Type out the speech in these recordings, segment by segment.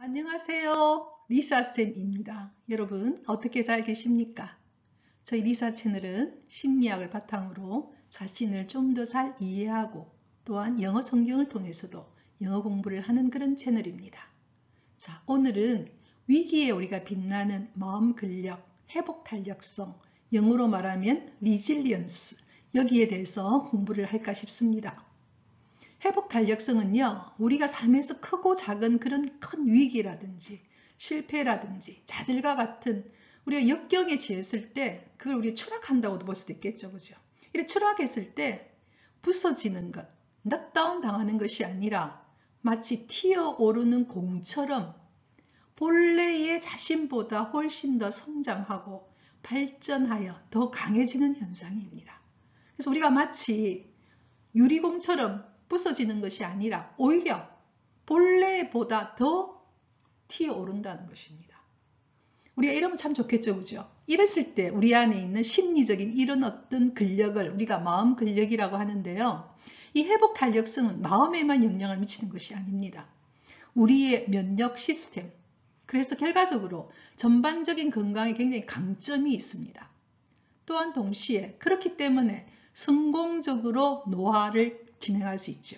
안녕하세요. 리사쌤입니다. 여러분, 어떻게 잘 계십니까? 저희 리사 채널은 심리학을 바탕으로 자신을 좀 더 잘 이해하고 또한 영어 성경을 통해서도 영어 공부를 하는 그런 채널입니다. 자, 오늘은 위기에 우리가 빛나는 마음 근력, 회복 탄력성, 영어로 말하면 리질리언스, 여기에 대해서 공부를 할까 싶습니다. 회복 탄력성은요, 우리가 삶에서 크고 작은 그런 큰 위기라든지 실패라든지 좌절과 같은 우리가 역경에 처했을 때 그걸 우리가 추락한다고도 볼 수도 있겠죠. 그죠? 이렇게 추락했을 때 부서지는 것, 넉다운 당하는 것이 아니라 마치 튀어오르는 공처럼 본래의 자신보다 훨씬 더 성장하고 발전하여 더 강해지는 현상입니다. 그래서 우리가 마치 유리공처럼 부서지는 것이 아니라 오히려 본래보다 더 튀어오른다는 것입니다. 우리가 이러면 참 좋겠죠, 그죠? 이랬을 때 우리 안에 있는 심리적인 이런 어떤 근력을 우리가 마음 근력이라고 하는데요. 이 회복 탄력성은 마음에만 영향을 미치는 것이 아닙니다. 우리의 면역 시스템, 그래서 결과적으로 전반적인 건강에 굉장히 강점이 있습니다. 또한 동시에 그렇기 때문에 성공적으로 노화를 진행할 수 있죠.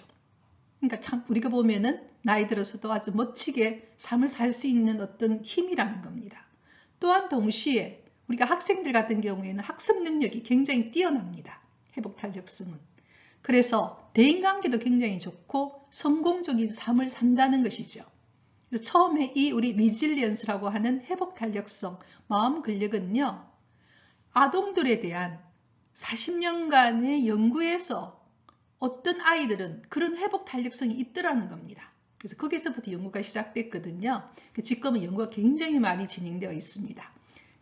그러니까 참 우리가 보면은 나이 들어서도 아주 멋지게 삶을 살 수 있는 어떤 힘이라는 겁니다. 또한 동시에 우리가 학생들 같은 경우에는 학습 능력이 굉장히 뛰어납니다. 회복 탄력성은. 그래서 대인관계도 굉장히 좋고 성공적인 삶을 산다는 것이죠. 그래서 처음에 이 우리 리질리언스라고 하는 회복 탄력성, 마음 근력은요. 아동들에 대한 40년간의 연구에서 어떤 아이들은 그런 회복 탄력성이 있더라는 겁니다. 그래서 거기서부터 연구가 시작됐거든요. 지금은 연구가 굉장히 많이 진행되어 있습니다.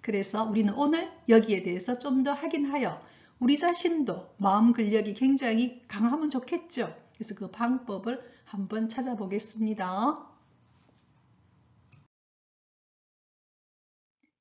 그래서 우리는 오늘 여기에 대해서 좀 더 확인하여 우리 자신도 마음 근력이 굉장히 강하면 좋겠죠. 그래서 그 방법을 한번 찾아보겠습니다.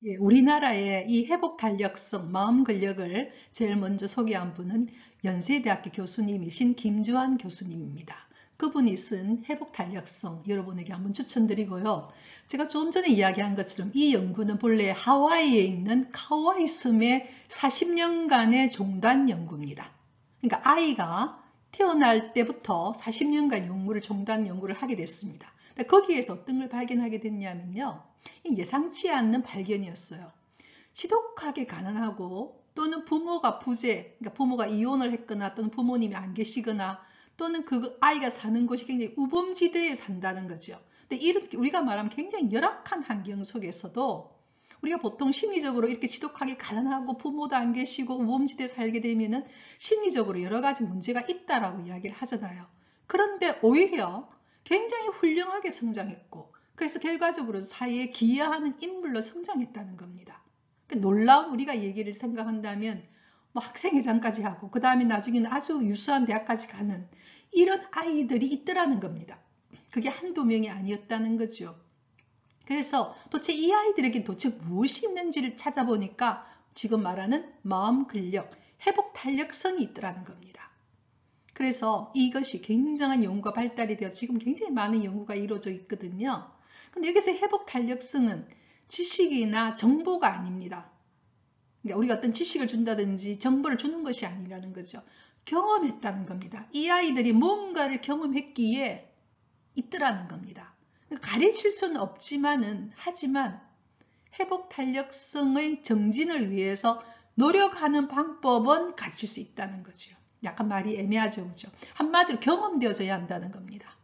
예, 우리나라의 이 회복 탄력성 마음 근력을 제일 먼저 소개한 분은 연세대학교 교수님이신 김주환 교수님입니다. 그분이 쓴 회복 탄력성 여러분에게 한번 추천드리고요. 제가 좀 전에 이야기한 것처럼 이 연구는 본래 하와이에 있는 카우아이 섬의 40년간의 종단 연구입니다. 그러니까 아이가 태어날 때부터 40년간 종단 연구를 하게 됐습니다. 거기에서 어떤 걸 발견하게 됐냐면요. 예상치 않는 발견이었어요. 지독하게 가난하고 또는 부모가 부재, 그러니까 부모가 이혼을 했거나 또는 부모님이 안 계시거나 또는 그 아이가 사는 곳이 굉장히 우범지대에 산다는 거죠. 근데 이렇게 우리가 말하면 굉장히 열악한 환경 속에서도 우리가 보통 심리적으로 이렇게 지독하게 가난하고 부모도 안 계시고 우범지대에 살게 되면은 심리적으로 여러 가지 문제가 있다라고 이야기를 하잖아요. 그런데 오히려 굉장히 훌륭하게 성장했고 그래서 결과적으로 사회에 기여하는 인물로 성장했다는 겁니다. 놀라운 우리가 얘기를 생각한다면 뭐 학생회장까지 하고 그 다음에 나중에는 아주 유수한 대학까지 가는 이런 아이들이 있더라는 겁니다. 그게 한두 명이 아니었다는 거죠. 그래서 도대체 이 아이들에게 도대체 무엇이 있는지를 찾아보니까 지금 말하는 마음 근력, 회복 탄력성이 있더라는 겁니다. 그래서 이것이 굉장한 연구가 발달이 되어 지금 굉장히 많은 연구가 이루어져 있거든요. 근데 여기서 회복 탄력성은 지식이나 정보가 아닙니다. 그러니까 우리가 어떤 지식을 준다든지 정보를 주는 것이 아니라는 거죠. 경험했다는 겁니다. 이 아이들이 뭔가를 경험했기에 있더라는 겁니다. 가르칠 수는 없지만은 하지만 회복 탄력성의 정진을 위해서 노력하는 방법은 가르칠 수 있다는 거죠. 약간 말이 애매하죠, 그죠? 한마디로 경험되어져야 한다는 겁니다.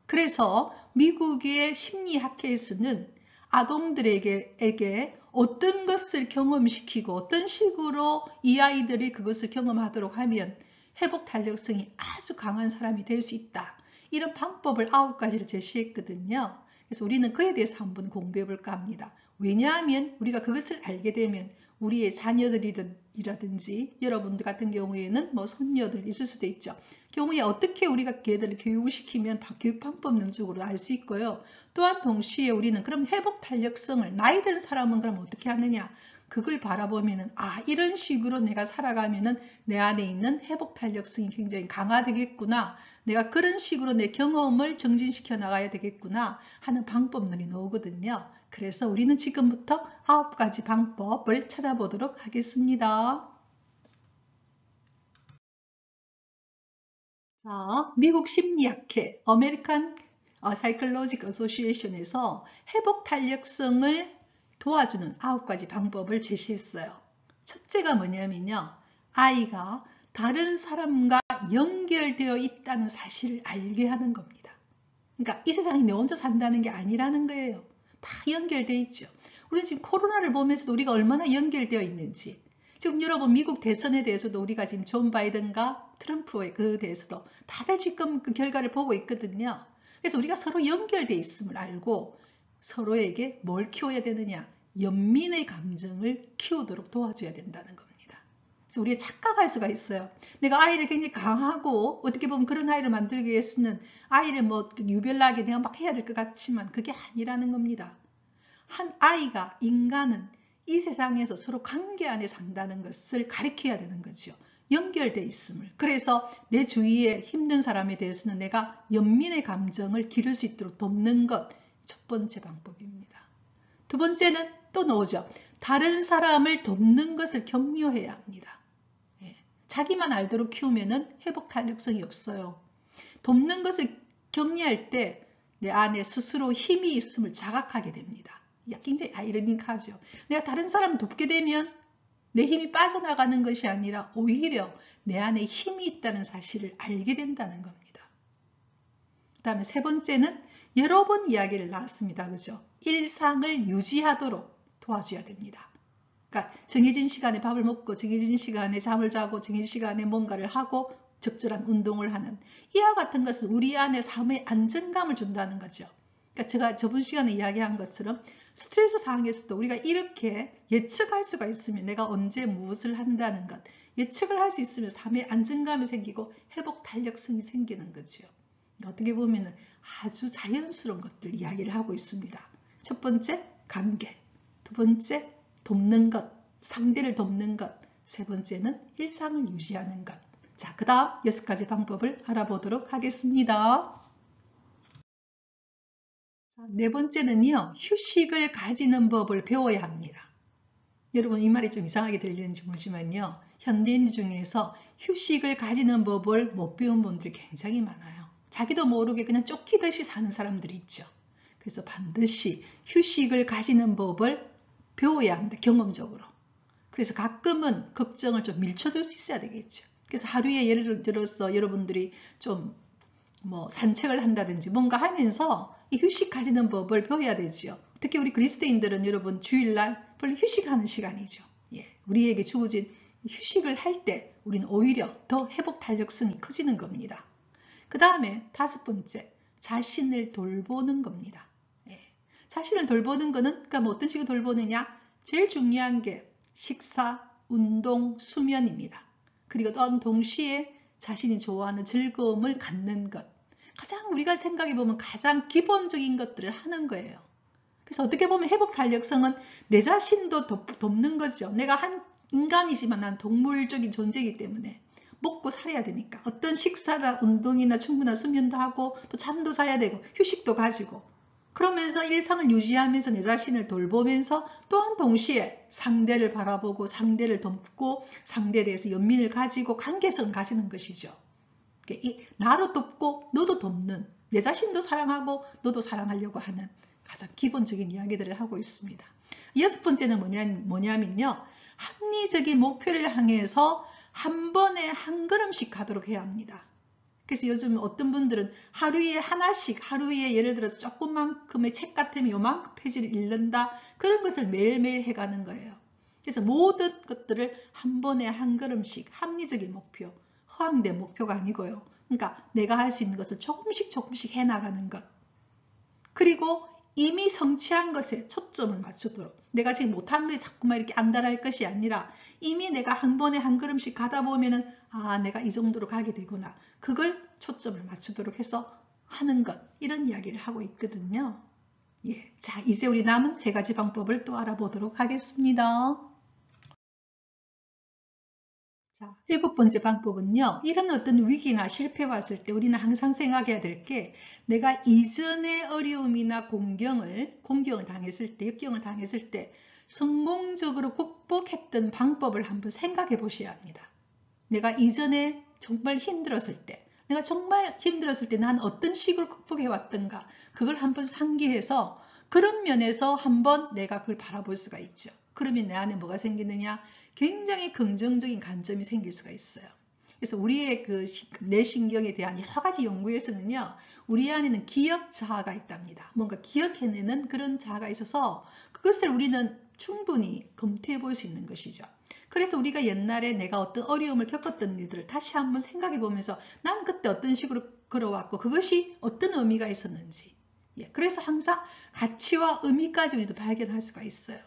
그래서 미국의 심리학회에서는 아동들에게 어떤 것을 경험시키고 어떤 식으로 이 아이들이 그것을 경험하도록 하면 회복 탄력성이 아주 강한 사람이 될 수 있다. 이런 방법을 9가지를 제시했거든요. 그래서 우리는 그에 대해서 한번 공부해 볼까 합니다. 왜냐하면 우리가 그것을 알게 되면 우리의 자녀들이라든지 여러분들 같은 경우에는 뭐 손녀들 있을 수도 있죠. 경우에 어떻게 우리가 걔들을 교육을 시키면 교육 방법론적으로 알 수 있고요. 또한 동시에 우리는 그럼 회복 탄력성을 나이 든 사람은 그럼 어떻게 하느냐? 그걸 바라보면은 이런 식으로 내가 살아가면은 내 안에 있는 회복 탄력성이 굉장히 강화되겠구나. 내가 그런 식으로 내 경험을 정진시켜 나가야 되겠구나 하는 방법론이 나오거든요. 그래서 우리는 지금부터 9가지 방법을 찾아보도록 하겠습니다. 자, 미국 심리학회 American Psychological Association에서 회복 탄력성을 도와주는 9가지 방법을 제시했어요. 첫째가 뭐냐면요. 아이가 다른 사람과 연결되어 있다는 사실을 알게 하는 겁니다. 그러니까 이 세상이 내 혼자 산다는 게 아니라는 거예요. 다 연결되어 있죠. 우리는 지금 코로나를 보면서도 우리가 얼마나 연결되어 있는지, 지금 여러분 미국 대선에 대해서도 우리가 지금 존 바이든과 트럼프에 그 대해서도 다들 지금 그 결과를 보고 있거든요. 그래서 우리가 서로 연결되어 있음을 알고 서로에게 뭘 키워야 되느냐? 연민의 감정을 키우도록 도와줘야 된다는 겁니다. 그래서 우리가 착각할 수가 있어요. 내가 아이를 굉장히 강하고 어떻게 보면 그런 아이를 만들기 위해서는 아이를 뭐 유별나게 내가 막 해야 될 것 같지만 그게 아니라는 겁니다. 한 아이가, 인간은 이 세상에서 서로 관계 안에 산다는 것을 가르쳐야 되는 거죠. 연결되어 있음을. 그래서 내 주위에 힘든 사람에 대해서는 내가 연민의 감정을 기를 수 있도록 돕는 것, 첫 번째 방법입니다. 두 번째는 또 나오죠. 다른 사람을 돕는 것을 격려해야 합니다. 자기만 알도록 키우면 회복 탄력성이 없어요. 돕는 것을 격려할 때 내 안에 스스로 힘이 있음을 자각하게 됩니다. 굉장히 아이러니하죠. 내가 다른 사람을 돕게 되면 내 힘이 빠져나가는 것이 아니라 오히려 내 안에 힘이 있다는 사실을 알게 된다는 겁니다. 그 다음에 세 번째는 여러 번 이야기를 나눴습니다. 그죠? 일상을 유지하도록 도와줘야 됩니다. 그러니까 정해진 시간에 밥을 먹고 정해진 시간에 잠을 자고 정해진 시간에 뭔가를 하고 적절한 운동을 하는 이와 같은 것은 우리 안에 삶의 안정감을 준다는 거죠. 그러니까 제가 저번 시간에 이야기한 것처럼 스트레스 상황에서도 우리가 이렇게 예측할 수가 있으면 내가 언제 무엇을 한다는 것, 예측을 할 수 있으면 삶의 안정감이 생기고 회복 탄력성이 생기는 거죠. 어떻게 보면 아주 자연스러운 것들 이야기를 하고 있습니다. 첫 번째, 관계. 두 번째, 돕는 것, 상대를 돕는 것. 세 번째는 일상을 유지하는 것. 자, 그 다음 6가지 방법을 알아보도록 하겠습니다. 자, 네 번째는요, 휴식을 가지는 법을 배워야 합니다. 여러분 이 말이 좀 이상하게 들리는지 모르지만요, 현대인 중에서 휴식을 가지는 법을 못 배운 분들이 굉장히 많아요. 자기도 모르게 그냥 쫓기듯이 사는 사람들이 있죠. 그래서 반드시 휴식을 가지는 법을 배워야 합니다. 경험적으로. 그래서 가끔은 걱정을 좀 밀쳐둘 수 있어야 되겠죠. 그래서 하루에 예를 들어서 여러분들이 좀 뭐 산책을 한다든지 뭔가 하면서 이 휴식 가지는 법을 배워야 되죠. 특히 우리 그리스도인들은 여러분 주일날 별로 휴식하는 시간이죠. 우리에게 주어진 휴식을 할 때 우리는 오히려 더 회복 탄력성이 커지는 겁니다. 그 다음에 5번째, 자신을 돌보는 겁니다. 자신을 돌보는 거는 그러니까 뭐 어떤 식으로 돌보느냐? 제일 중요한 게 식사, 운동, 수면입니다. 그리고 또한 동시에 자신이 좋아하는 즐거움을 갖는 것. 가장 우리가 생각해보면 가장 기본적인 것들을 하는 거예요. 그래서 어떻게 보면 회복 탄력성은 내 자신도 돕는 거죠. 내가 한 인간이지만 난 동물적인 존재이기 때문에 먹고 살아야 되니까 어떤 식사나 운동이나 충분한 수면도 하고 또 잠도 자야 되고 휴식도 가지고 그러면서 일상을 유지하면서 내 자신을 돌보면서 또한 동시에 상대를 바라보고 상대를 돕고 상대에 대해서 연민을 가지고 관계성을 가지는 것이죠. 나로 돕고 너도 돕는, 내 자신도 사랑하고 너도 사랑하려고 하는 가장 기본적인 이야기들을 하고 있습니다. 6번째는 뭐냐면요. 합리적인 목표를 향해서 한 번에 한 걸음씩 가도록 해야 합니다. 그래서 요즘 어떤 분들은 하루에 하나씩, 하루에 예를 들어서 조금만큼의 책 같으면 요만큼 페이지를 읽는다. 그런 것을 매일매일 해가는 거예요. 그래서 모든 것들을 한 번에 한 걸음씩 합리적인 목표, 허황된 목표가 아니고요. 그러니까 내가 할 수 있는 것을 조금씩 해나가는 것. 그리고 이미 성취한 것에 초점을 맞추도록. 내가 지금 못한 게 자꾸만 이렇게 안달할 것이 아니라 이미 내가 한 번에 한 걸음씩 가다 보면은 내가 이 정도로 가게 되구나. 그걸 초점을 맞추도록 해서 하는 것. 이런 이야기를 하고 있거든요. 자, 이제 우리 남은 3가지 방법을 또 알아보도록 하겠습니다. 자, 7번째 방법은요. 이런 어떤 위기나 실패가 왔을 때 우리는 항상 생각해야 될 게 내가 이전의 어려움이나 공경을 당했을 때, 역경을 당했을 때 성공적으로 극복했던 방법을 한번 생각해 보셔야 합니다. 내가 이전에 정말 힘들었을 때, 난 어떤 식으로 극복해 왔던가 그걸 한번 상기해서 그런 면에서 한번 내가 그걸 바라볼 수가 있죠. 그러면 내 안에 뭐가 생기느냐? 굉장히 긍정적인 관점이 생길 수가 있어요. 그래서 우리의 내 신경에 대한 여러 가지 연구에서는요, 우리 안에는 기억 자아가 있답니다. 뭔가 기억해내는 그런 자아가 있어서 그것을 우리는 충분히 검토해 볼 수 있는 것이죠. 그래서 우리가 옛날에 내가 어떤 어려움을 겪었던 일들을 다시 한번 생각해 보면서 난 그때 어떤 식으로 걸어왔고 그것이 어떤 의미가 있었는지, 그래서 항상 가치와 의미까지 우리도 발견할 수가 있어요.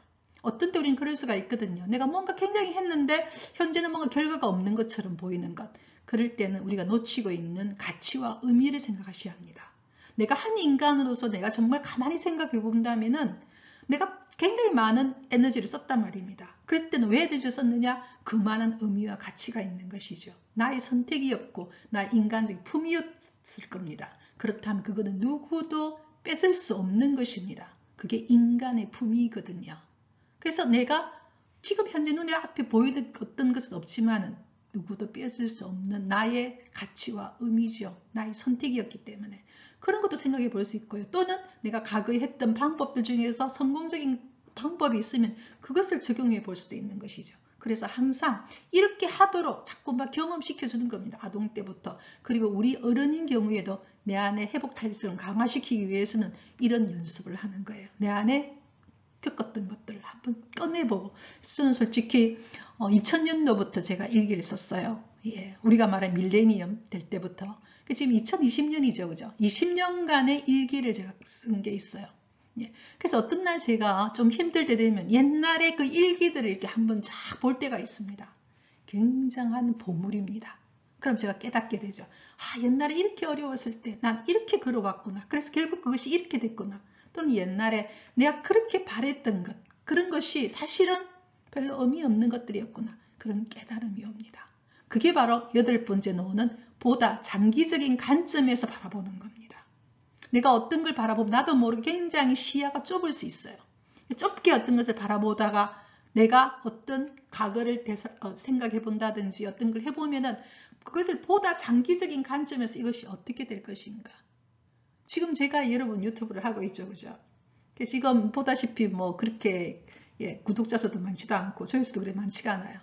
어떤 때 우리는 그럴 수가 있거든요. 내가 뭔가 굉장히 했는데 현재는 뭔가 결과가 없는 것처럼 보이는 것. 그럴 때는 우리가 놓치고 있는 가치와 의미를 생각하셔야 합니다. 내가 한 인간으로서 내가 정말 가만히 생각해 본다면은 내가 굉장히 많은 에너지를 썼단 말입니다. 그럴 때는 왜 에너지를 썼느냐? 그 많은 의미와 가치가 있는 것이죠. 나의 선택이었고 나의 인간적인 품이었을 겁니다. 그렇다면 그거는 누구도 뺏을 수 없는 것입니다. 그게 인간의 품이거든요. 그래서 내가 지금 현재 눈에 앞에 보이는 어떤 것은 없지만은 누구도 뺏을 수 없는 나의 가치와 의미죠. 나의 선택이었기 때문에. 그런 것도 생각해 볼 수 있고요. 또는 내가 과거에 했던 방법들 중에서 성공적인 방법이 있으면 그것을 적용해 볼 수도 있는 것이죠. 그래서 항상 이렇게 하도록 자꾸만 경험시켜 주는 겁니다. 아동 때부터. 그리고 우리 어른인 경우에도 내 안에 회복 탄력성을 강화시키기 위해서는 이런 연습을 하는 거예요. 내 안에 겪었던 것들을 한번 꺼내보고. 저는 솔직히 2000년도부터 제가 일기를 썼어요. 우리가 말하는 밀레니엄 될 때부터. 지금 2020년이죠. 그죠? 20년간의 일기를 제가 쓴 게 있어요. 그래서 어떤 날 제가 좀 힘들 때 되면 옛날에 그 일기들을 이렇게 한번 쫙 볼 때가 있습니다. 굉장한 보물입니다. 그럼 제가 깨닫게 되죠. 옛날에 이렇게 어려웠을 때 난 이렇게 걸어왔구나. 그래서 결국 그것이 이렇게 됐구나. 또는 옛날에 내가 그렇게 바랬던 것, 그런 것이 사실은 별로 의미 없는 것들이었구나. 그런 깨달음이 옵니다. 그게 바로 8번째 노는 보다 장기적인 관점에서 바라보는 겁니다. 내가 어떤 걸 바라보면 나도 모르게 굉장히 시야가 좁을 수 있어요. 좁게 어떤 것을 바라보다가 내가 어떤 과거를 생각해 본다든지 어떤 걸 해보면은 그것을 보다 장기적인 관점에서 이것이 어떻게 될 것인가. 지금 제가 여러분 유튜브를 하고 있죠. 그죠? 지금 보다시피 뭐 그렇게 구독자 수도 많지도 않고 조회수도 그래 많지가 않아요.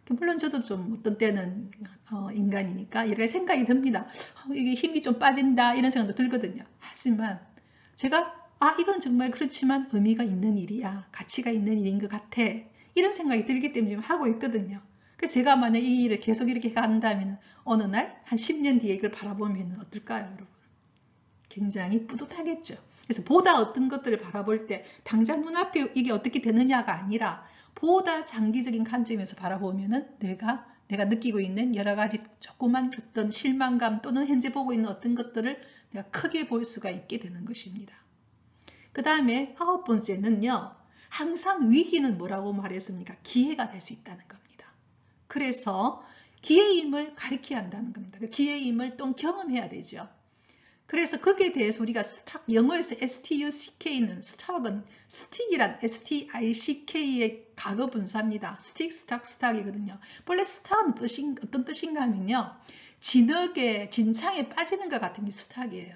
물론 저도 좀 어떤 때는 인간이니까 여러 가지 생각이 듭니다. 이게 힘이 좀 빠진다 이런 생각도 들거든요. 하지만 제가 이건 정말 그렇지만 의미가 있는 일이야. 가치가 있는 일인 것 같아. 이런 생각이 들기 때문에 지금 하고 있거든요. 그래서 제가 만약 이 일을 계속 이렇게 간다면 어느 날 한 10년 뒤에 이걸 바라보면 어떨까요, 여러분? 굉장히 뿌듯하겠죠. 그래서 보다 어떤 것들을 바라볼 때 당장 눈앞에 이게 어떻게 되느냐가 아니라 보다 장기적인 관점에서 바라보면은 내가 느끼고 있는 여러 가지 조그만 어떤 실망감 또는 현재 보고 있는 어떤 것들을 내가 크게 볼 수가 있게 되는 것입니다. 그 다음에 9번째는요. 항상 위기는 뭐라고 말했습니까? 기회가 될 수 있다는 겁니다. 그래서 기회임을 가리켜야 한다는 겁니다. 기회의 힘을 또 경험해야 되죠. 그래서 거기에 대해서 우리가 영어에서 STUCK는 스톡은 스틱이란 STICK의 과거 분사입니다. 스틱, 스탁, 스탁이거든요. 원래 스탁은 어떤 뜻인가 하면요. 진창에 빠지는 것 같은 게 스탁이에요.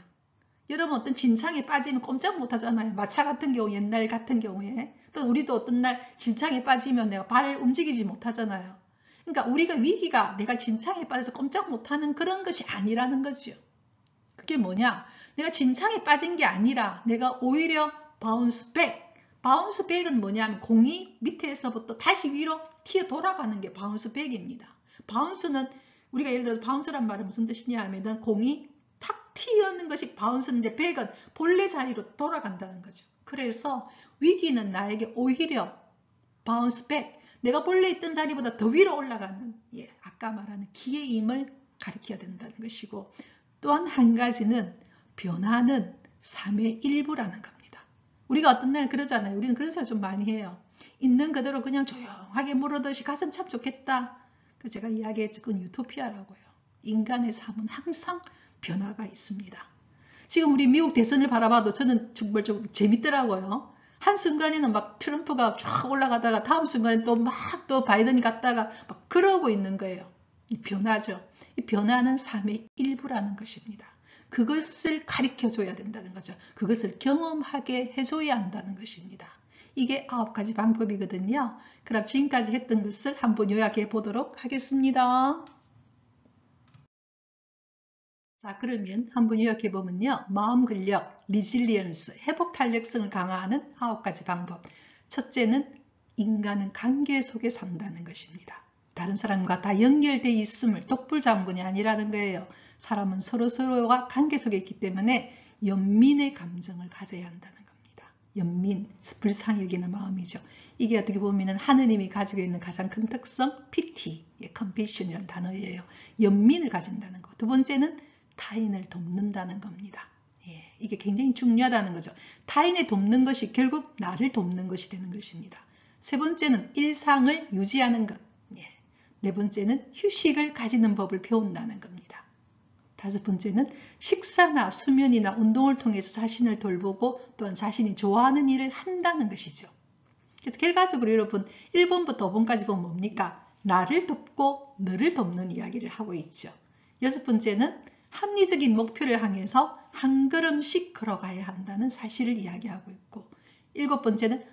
여러분 어떤 진창에 빠지면 꼼짝 못 하잖아요. 마차 같은 경우 옛날 같은 경우에 또 우리도 어떤 날 진창에 빠지면 내가 발을 움직이지 못하잖아요. 그러니까 우리가 위기가 내가 진창에 빠져서 꼼짝 못하는 그런 것이 아니라는 거죠. 그게 뭐냐? 내가 진창에 빠진 게 아니라 내가 오히려 바운스 백. 바운스 백은 뭐냐면 공이 밑에서부터 다시 위로 튀어 돌아가는 게 바운스 백입니다. 바운스는 우리가 예를 들어서 바운스란 말은 무슨 뜻이냐 하면은 공이 탁 튀어는 것이 바운스인데 백은 본래 자리로 돌아간다는 거죠. 그래서 위기는 나에게 오히려 바운스 백. 내가 본래 있던 자리보다 더 위로 올라가는 아까 말하는 기회의 힘을 가리켜야 된다는 것이고 또한 한 가지는 변화는 삶의 일부라는 겁니다. 우리가 어떤 날 그러잖아요. 우리는 그런 생각 좀 많이 해요. 있는 그대로 그냥 조용하게 물어듯이 갔으면 참 좋겠다. 제가 이야기했죠. 그건 유토피아라고요. 인간의 삶은 항상 변화가 있습니다. 지금 우리 미국 대선을 바라봐도 저는 정말 좀 재밌더라고요. 한순간에는 막 트럼프가 쫙 올라가다가 다음 순간에 또 바이든이 갔다가 막 그러고 있는 거예요. 이 변화죠. 이 변화는 삶의 일부라는 것입니다. 그것을 가르쳐 줘야 된다는 거죠. 그것을 경험하게 해줘야 한다는 것입니다. 이게 9가지 방법이거든요. 그럼 지금까지 했던 것을 한번 요약해 보도록 하겠습니다. 자, 그러면 한번 요약해 보면요. 마음 근력, 리질리언스, 회복 탄력성을 강화하는 9가지 방법. 첫째는 인간은 관계 속에 산다는 것입니다. 다른 사람과 다 연결되어 있음을 독불장군이 아니라는 거예요. 사람은 서로서로가 관계 속에 있기 때문에 연민의 감정을 가져야 한다는 겁니다. 연민, 불쌍히 여기는 마음이죠. 이게 어떻게 보면 하느님이 가지고 있는 가장 큰 특성, pity, compassion이라는 단어예요. 연민을 가진다는 거. 두 번째는 타인을 돕는다는 겁니다. 이게 굉장히 중요하다는 거죠. 타인을 돕는 것이 결국 나를 돕는 것이 되는 것입니다. 세 번째는 일상을 유지하는 것. 네 번째는 휴식을 가지는 법을 배운다는 겁니다. 다섯 번째는 식사나 수면이나 운동을 통해서 자신을 돌보고 또한 자신이 좋아하는 일을 한다는 것이죠. 그래서 결과적으로 여러분 1번부터 5번까지 보면 뭡니까? 나를 돕고 너를 돕는 이야기를 하고 있죠. 여섯 번째는 합리적인 목표를 향해서 한 걸음씩 걸어가야 한다는 사실을 이야기하고 있고, 일곱 번째는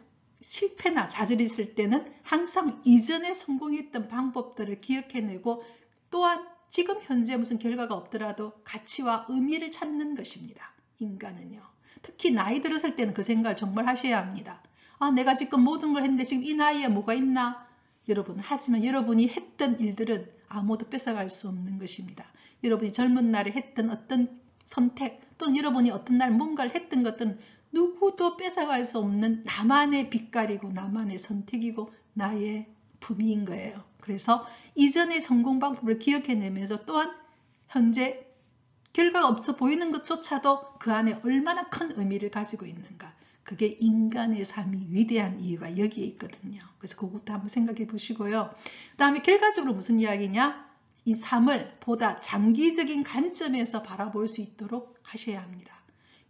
실패나 좌절이 있을 때는 항상 이전에 성공했던 방법들을 기억해내고 또한 지금 현재 무슨 결과가 없더라도 가치와 의미를 찾는 것입니다. 인간은요. 특히 나이 들었을 때는 그 생각을 정말 하셔야 합니다. 아, 내가 지금 모든 걸 했는데 지금 이 나이에 뭐가 있나? 여러분, 하지만 여러분이 했던 일들은 아무도 뺏어갈 수 없는 것입니다. 여러분이 젊은 날에 했던 어떤 선택 또는 여러분이 어떤 날 뭔가를 했던 것들은 누구도 뺏어갈 수 없는 나만의 빛깔이고 나만의 선택이고 나의 품위인 거예요. 그래서 이전의 성공 방법을 기억해내면서 또한 현재 결과가 없어 보이는 것조차도 그 안에 얼마나 큰 의미를 가지고 있는가. 그게 인간의 삶이 위대한 이유가 여기에 있거든요. 그래서 그것도 한번 생각해 보시고요. 그 다음에 결과적으로 무슨 이야기냐? 이 삶을 보다 장기적인 관점에서 바라볼 수 있도록 하셔야 합니다.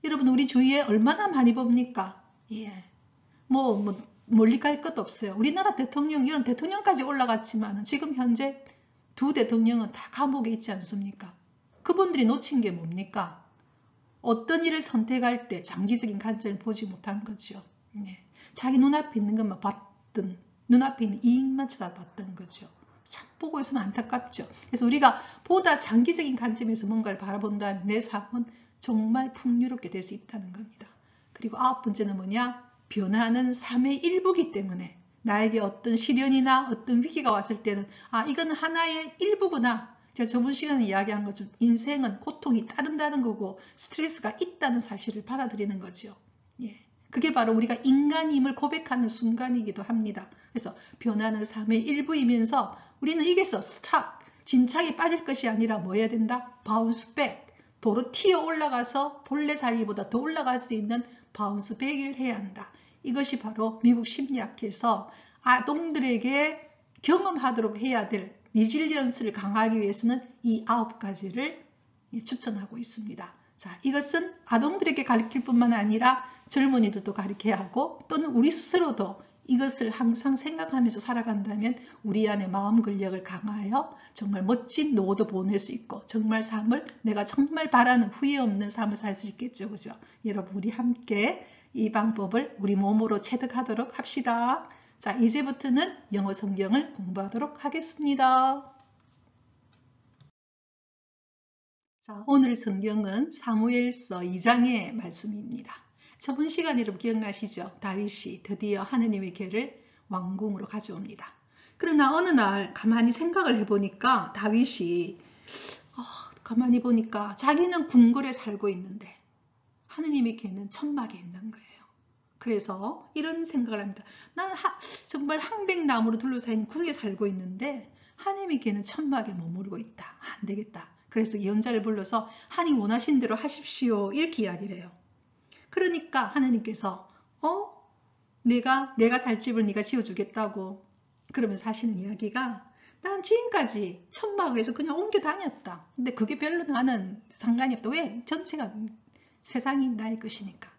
여러분, 우리 주위에 얼마나 많이 봅니까? 멀리 갈 것도 없어요. 우리나라 대통령, 이런 대통령까지 올라갔지만 지금 현재 두 대통령은 다 감옥에 있지 않습니까? 그분들이 놓친 게 뭡니까? 어떤 일을 선택할 때 장기적인 관점을 보지 못한 거죠. 자기 눈앞에 있는 것만 봤던, 눈앞에 있는 이익만 쳐다봤던 거죠. 참 보고 있으면 안타깝죠. 그래서 우리가 보다 장기적인 관점에서 뭔가를 바라본다면 내 삶은 정말 풍요롭게 될 수 있다는 겁니다. 그리고 9번째는 뭐냐? 변화는 삶의 일부이기 때문에 나에게 어떤 시련이나 어떤 위기가 왔을 때는 이건 하나의 일부구나. 제가 저번 시간에 이야기한 것처럼 인생은 고통이 따른다는 거고 스트레스가 있다는 사실을 받아들이는 거죠. 그게 바로 우리가 인간임을 고백하는 순간이기도 합니다. 그래서 변화는 삶의 일부이면서 우리는 여기서 스탑, 진창에 빠질 것이 아니라 뭐 해야 된다? 바운스 백, 도로 튀어 올라가서 본래 자리보다 더 올라갈 수 있는 바운스 백을 해야 한다. 이것이 바로 미국 심리학에서 아동들에게 경험하도록 해야 될 리질리언스를 강화하기 위해서는 이 9가지를 추천하고 있습니다. 자, 이것은 아동들에게 가르칠 뿐만 아니라 젊은이들도 가르쳐야 하고 또는 우리 스스로도 이것을 항상 생각하면서 살아간다면 우리 안에 마음 근력을 강화하여 정말 멋진 노후도 보낼 수 있고 정말 삶을 내가 정말 바라는 후회 없는 삶을 살 수 있겠죠. 그죠? 여러분, 우리 함께 이 방법을 우리 몸으로 체득하도록 합시다. 자, 이제부터는 영어 성경을 공부하도록 하겠습니다. 자, 오늘 성경은 사무엘서 2장의 말씀입니다. 저번 시간에 여러분 기억나시죠? 다윗이 드디어 하느님의 궤를 왕궁으로 가져옵니다. 그러나 어느 날 가만히 생각을 해보니까 다윗이 가만히 보니까 자기는 궁궐에 살고 있는데 하느님의 궤는 천막에 있는 거예요. 그래서 이런 생각을 합니다. 난 정말 항백나무로 둘러싸인 궁에 살고 있는데 하느님의 궤는 천막에 머무르고 있다. 안 되겠다. 그래서 예언자를 불러서 하나님 원하신 대로 하십시오. 이렇게 이야기를 해요. 그러니까 하나님께서 내가 살 집을 네가 지어주겠다고 그러면서 하시는 이야기가 난 지금까지 천막에서 그냥 옮겨 다녔다. 근데 그게 별로 나는 상관이 없다. 왜? 전체가 세상이 나의 것이니까.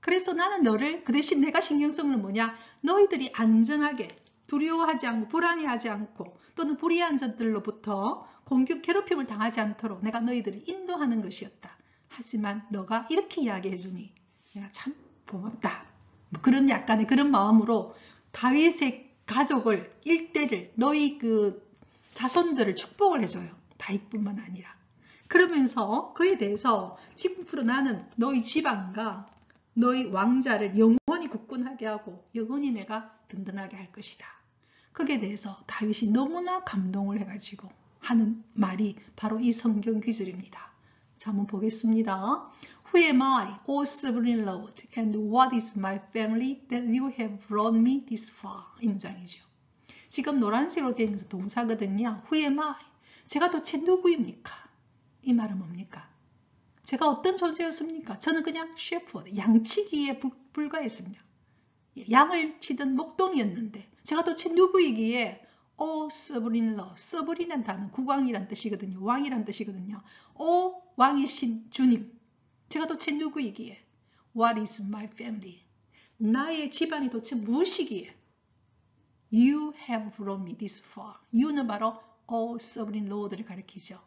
그래서 나는 너를, 그 대신 내가 신경 쓰는 건 뭐냐? 너희들이 안전하게, 두려워하지 않고 불안해하지 않고 또는 불의한 자들로부터 공격, 괴롭힘을 당하지 않도록 내가 너희들을 인도하는 것이었다. 하지만 너가 이렇게 이야기해 주니 내가 참 고맙다. 뭐 그런 약간의 그런 마음으로 다윗의 가족을, 일대를, 너희 그 자손들을 축복을 해줘요. 다윗뿐만 아니라. 그러면서 그에 대해서 지금부터 나는 너희 집안과 너희 왕자를 영원히 굳건하게 하고 영원히 내가 든든하게 할 것이다. 거기에 대해서 다윗이 너무나 감동을 해가지고 하는 말이 바로 이 성경 구절입니다. 자, 한번 보겠습니다. Who am I, O sovereign Lord, and what is my family that you have brought me this far? 이 문장이죠. 지금 노란색으로 되어 있는 동사거든요. Who am I? 제가 도대체 누구입니까? 이 말은 뭡니까? 제가 어떤 존재였습니까? 저는 그냥 셰퍼드, 양치기에 불과했습니다. 양을 치던 목동이었는데 제가 도대체 누구이기에 오 서브린 러, 서브린이라는 단어는 국왕이란 뜻이거든요. 왕이란 뜻이거든요. 오 왕이신 주님, 제가 도대체 누구이기에 What is my family? 나의 집안이 도대체 무엇이기에 You have brought me this far. You는 바로 오 서브린 로드를 가리키죠.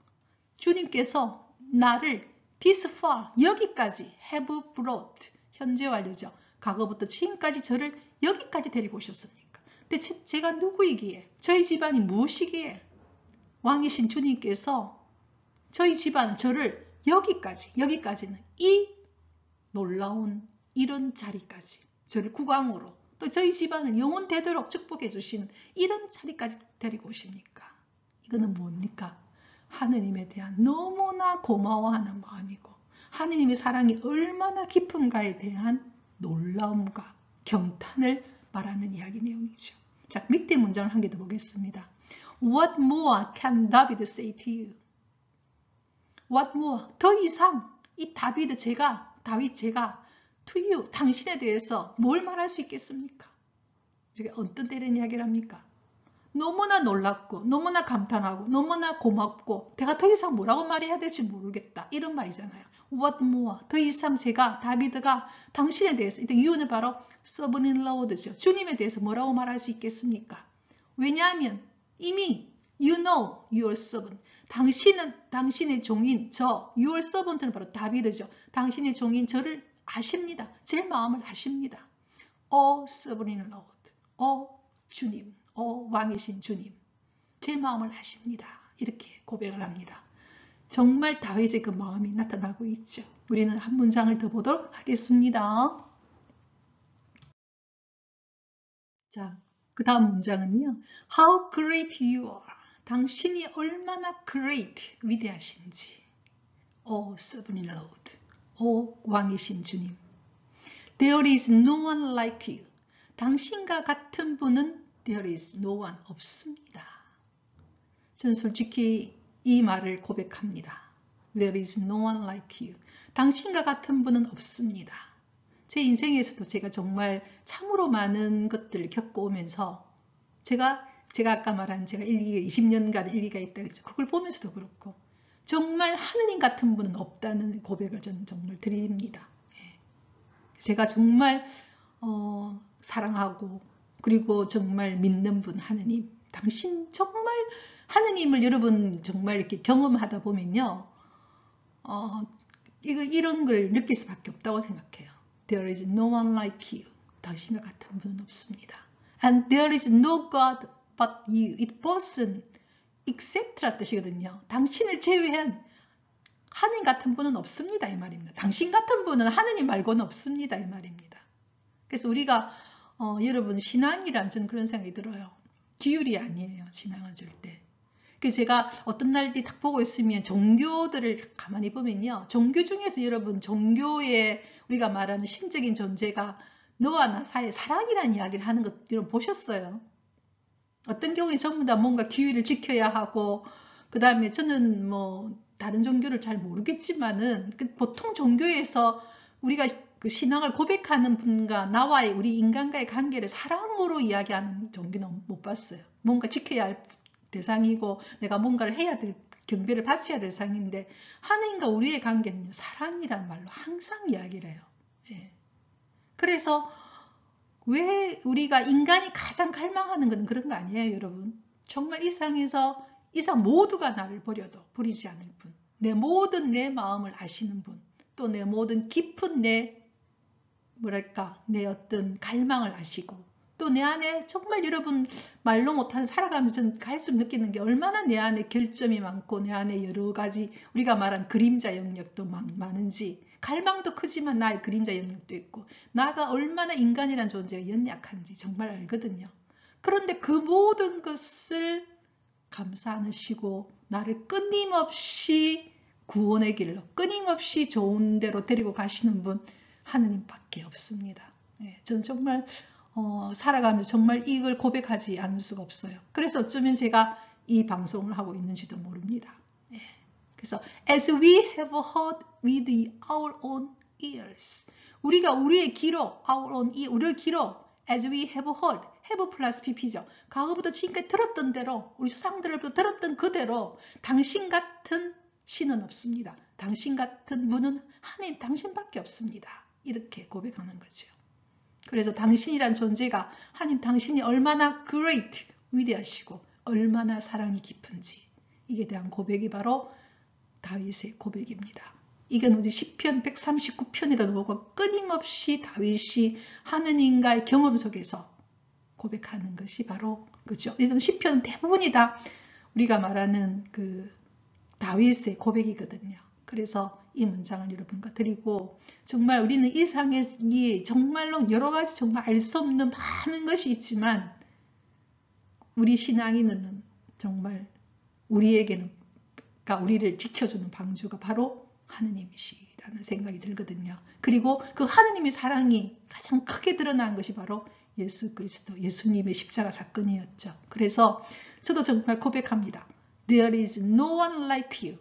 주님께서 나를 this far, 여기까지 have brought, 현재 완료죠. 과거부터 지금까지 저를 여기까지 데리고 오셨습니까? 근데 제가 누구이기에, 저희 집안이 무엇이기에 왕이신 주님께서 저희 집안, 저를 여기까지는 이 놀라운 이런 자리까지, 저를 국왕으로, 또 저희 집안을 영원 되도록 축복해 주시는 이런 자리까지 데리고 오십니까? 이거는 뭡니까? 하느님에 대한 너무나 고마워하는 마음이고 하느님의 사랑이 얼마나 깊은가에 대한 놀라움과 경탄을 말하는 이야기 내용이죠. 자, 밑에 문장을 한 개 더 보겠습니다. What more can David say to you? What more? 더 이상 이 다윗 제가 to you, 당신에 대해서 뭘 말할 수 있겠습니까? 이게 어떤 때는 이야기를 합니까? 너무나 놀랍고 너무나 감탄하고 너무나 고맙고 내가 더 이상 뭐라고 말해야 될지 모르겠다. 이런 말이잖아요. What more? 더 이상 제가 다윗가 당신에 대해서, 이유는 바로 sovereign Lord죠. 주님에 대해서 뭐라고 말할 수 있겠습니까? 왜냐하면 이미 you know your servant. 당신은 당신의 종인 your servant는 바로 다윗이죠. 당신의 종인 저를 아십니다. 제 마음을 아십니다. O sovereign Lord. O 주님. 왕이신 주님, 제 마음을 아십니다. 이렇게 고백을 합니다. 정말 다윗의 그 마음이 나타나고 있죠. 우리는 한 문장을 더 보도록 하겠습니다. 자, 그 다음 문장은요. How great you are. 당신이 얼마나 great, 위대하신지. O sovereign Lord. 오 왕이신 주님. There is no one like you. 당신과 같은 분은 There is no one, 없습니다. 저는 솔직히 이 말을 고백합니다. There is no one like you. 당신과 같은 분은 없습니다. 제 인생에서도 제가 정말 참으로 많은 것들을 겪어오면서 제가 아까 말한 제가 20년간 일기가 있다 그랬죠. 그걸 보면서도 그렇고 정말 하느님 같은 분은 없다는 고백을 저는 정말 드립니다. 제가 정말 사랑하고 그리고 정말 믿는 분 하느님, 당신 정말 하느님을 여러분 정말 이렇게 경험하다 보면요, 이런 걸 느낄 수밖에 없다고 생각해요. There is no one like you. 당신과 같은 분은 없습니다. And there is no God but you. It person, etc. 뜻이거든요. 당신을 제외한 하느님 같은 분은 없습니다. 이 말입니다. 당신 같은 분은 하느님 말고는 없습니다. 이 말입니다. 그래서 우리가 여러분 신앙이란 저는 그런 생각이 들어요. 기율이 아니에요. 신앙은 절대. 그래서 제가 어떤 날이 딱 보고 있으면 종교들을 가만히 보면요. 종교 중에서 여러분 종교에 우리가 말하는 신적인 존재가 너와 나 사이에 사랑이라는 이야기를 하는 것 여러분 보셨어요? 어떤 경우에 전부 다 뭔가 기율을 지켜야 하고 그 다음에 저는 뭐 다른 종교를 잘 모르겠지만은 보통 종교에서 우리가 그 신앙을 고백하는 분과 나와의 우리 인간과의 관계를 사랑으로 이야기하는 종교는 못 봤어요. 뭔가 지켜야 할 대상이고 내가 뭔가를 해야 될 경배를 바쳐야 될 상인데 하나님과 우리의 관계는요, 사랑이란 말로 항상 이야기를 해요. 예. 그래서 왜 우리가 인간이 가장 갈망하는 건 그런 거 아니에요, 여러분? 정말 이 세상 모두가 나를 버려도 버리지 않을 분, 내 모든 내 마음을 아시는 분, 또 내 모든 깊은 내 어떤 갈망을 아시고, 또 내 안에 정말 여러분 말로 못하는 살아가면서 갈수록 느끼는 게 얼마나 내 안에 결점이 많고 내 안에 여러 가지 우리가 말한 그림자 영역도 많은지, 갈망도 크지만 나의 그림자 영역도 있고 나가 얼마나 인간이란 존재가 연약한지 정말 알거든요. 그런데 그 모든 것을 감사 않으시고 나를 끊임없이 구원의 길로 끊임없이 좋은 데로 데리고 가시는 분 하느님밖에 없습니다. 예, 저는 정말 살아가면서 정말 이걸 고백하지 않을 수가 없어요. 그래서 어쩌면 제가 이 방송을 하고 있는지도 모릅니다. 예, 그래서 as we have heard with our own ears, 우리가 우리의 귀로 our own ear, 우리의 귀로 as we have heard, have 플러스 pp죠. 과거부터 지금까지 들었던 대로, 우리 조상들로부터 들었던 그대로 당신 같은 신은 없습니다. 당신 같은 분은 하나님 당신밖에 없습니다. 이렇게 고백하는 거죠. 그래서 당신이란 존재가 하나님 당신이 얼마나 great, 위대하시고 얼마나 사랑이 깊은지 이에 대한 고백이 바로 다윗의 고백입니다. 이건 우리 시편 139편에도 보고 끊임없이 다윗이 하느님과의 경험 속에서 고백하는 것이 바로 그죠. 시편 대부분이 다 우리가 말하는 그 다윗의 고백이거든요. 그래서 이 문장을 여러분과 드리고, 정말 우리는 이 세상에 정말로 여러 가지 정말 알 수 없는 많은 것이 있지만 우리 신앙인은 정말 우리에게는 우리를 지켜주는 방주가 바로 하느님이시라는 생각이 들거든요. 그리고 그 하느님의 사랑이 가장 크게 드러난 것이 바로 예수 그리스도, 예수님의 십자가 사건이었죠. 그래서 저도 정말 고백합니다. There is no one like you.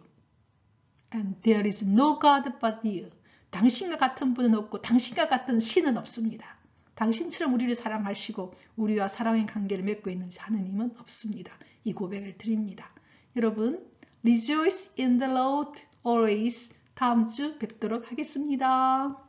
And there is no God but you. 당신과 같은 분은 없고 당신과 같은 신은 없습니다. 당신처럼 우리를 사랑하시고 우리와 사랑의 관계를 맺고 있는 하느님은 없습니다. 이 고백을 드립니다. 여러분, Rejoice in the Lord always. 다음 주 뵙도록 하겠습니다.